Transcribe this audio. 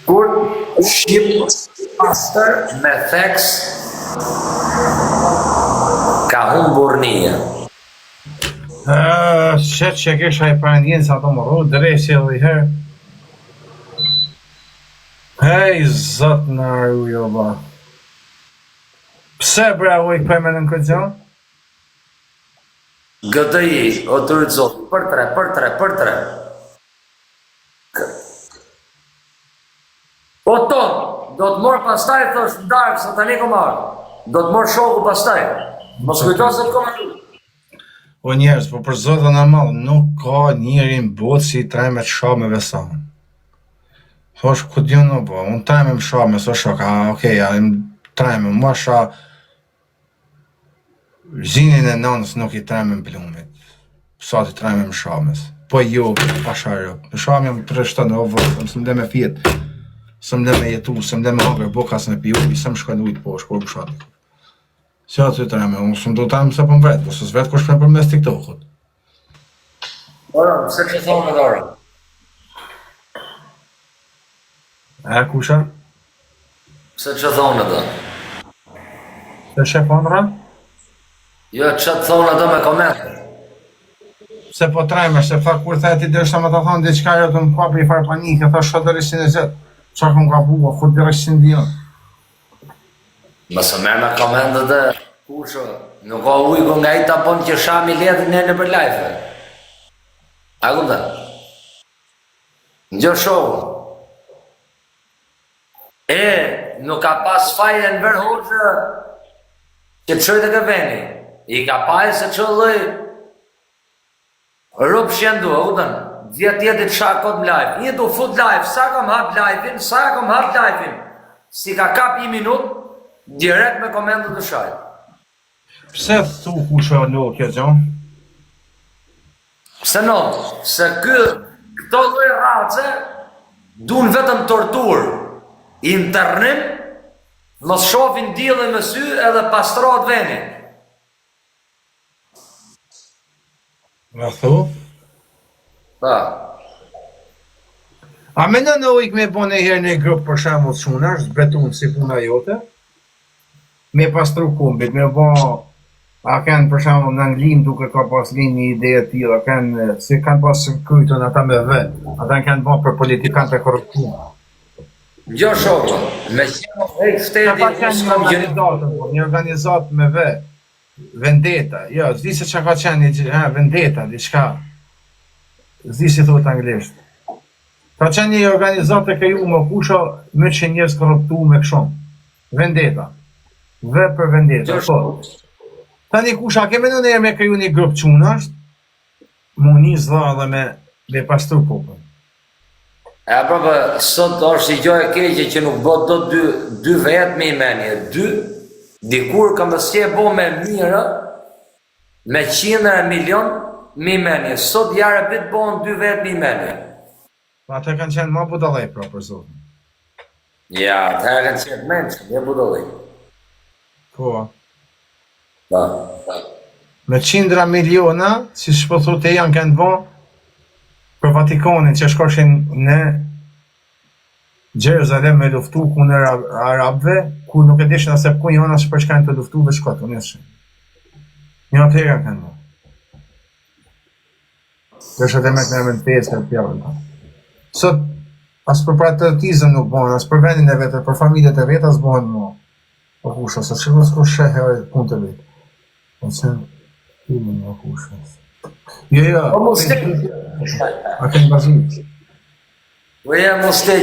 Kur shqip pastër me theks ka humbur një. Qëtë që kisha i parendjen sa të më rru, drejsi edhe i herë. Hej, zot në rrujo, ba. Pse bre u i këpëme në këtë gjo? GDI, autorizot, për tre. O ton, do të morë pastaj, thosht ndarë, sa tani ko marë. Do të morë shoku pastaj. Mos kujto se të komentu. O njerës, po për zotën e malë, nuk ka njeri në botë si i trajme të shameve sa unë. Thosh, ku t'ju në po, unë trajme më shame, so shok, okej, trajme, mua sha zinin e nënës nuk i trajme më plumit. Sa t'i trajme më shames. Po jo, pasharë, më shame më të rështën e ovërë, më së mde me fjetë, së mde me jetu, së mde me hangër bokas në piu, i së më shkallujt po, shkur për shatë. Si atë të treme, unë së më do të amë se për më vetë, po së vetë ko shpre për mes TikTokut. Ora, se që thonë edhe ora? E, kusha? Se që thonë edhe? Se shepondra? Jo, që të thonë edhe me komente? Se po treme, se fa kur the ti dërsa me të thonë diqka jo të më kapi i farë panike, tha shë dërë 120, qa këm ka bua, kur dërë 100 Mësë merë me komente dhe kushë, nuk ka ujko nga i tapon që shami ledhin e në për lajfe. A ku dhe? Në gjë shohë. Nuk ka pas fajnë në vërhoqë që të shojtë e këveni. I ka pajë se që lëj rëpë shjendu, a ku dhe? Djetë jetit shakot më lajfë. Një du fut lajfë, sa kom hap lajfin, Si ka kap i minutë, direkt me komendu të shajtë. Pse thu kusha në kjo gjonë? Pse no, se këto lloj race dun vetëm torturë, internim, mos shohin diellin me sy edhe pastrohet veni. Ma thu? Pa. A me në ujk me bo në herë në grupë për shemull shunash, zbetun si puna jote? Me pastru kumbit, me bo, a kanë për shemull në Anglim duke ka pas një ide e tila, si kanë pas kujtën ata me vetë, ata kanë bo për politikant e korruptuar. Jo shokë, me qenë shteti, një organizatë me vetë, vendeta, jo, zdi se që ka qenë, vendeta, diçka, zdi si thot anglisht. Ka qenë një organizatë e kriju më kusha me që njës korruptu me këshon. Vendeta. Dhe për vendeta. Ta një kusha, keme në nërë me kriju një grupë qunasht, mu një zla dhe me pastru popën. E prapë, sot është i gjoj e keqe që nuk bët do dy vetë me imenje. Dikur kam të s'je bo me mire, me 100 milion me imenje. Sot jare bitë bo në 2 vetë me imenje. Ata kanë qenë ma budalej, pra, për zotin. Ja, ata kanë qenë menqë, një budalej. Po. Ba. Me 100 miliona, si shpëthu të janë kanë bo, për Vatikanin që shkoshin në Gjeruzalem me luftu kundër Arabëve, ku nuk e dishin asë ku janë asë për shkajnë të luftu dhe shkot, unë jeshin. Një atë herë kanë bo. Dërshë dhe me të nërmën të pesë të pjavën. Sot, asë për patriotizëm nuk bonë, asë për vendin e vetë, për familjet e vetë, asë bonë më. Po kusha, se që nësë kur shehe punë të vetë. Po qenë, filmin në kusha. Jo, Po mos te. a kënë bazit. Po ja mos te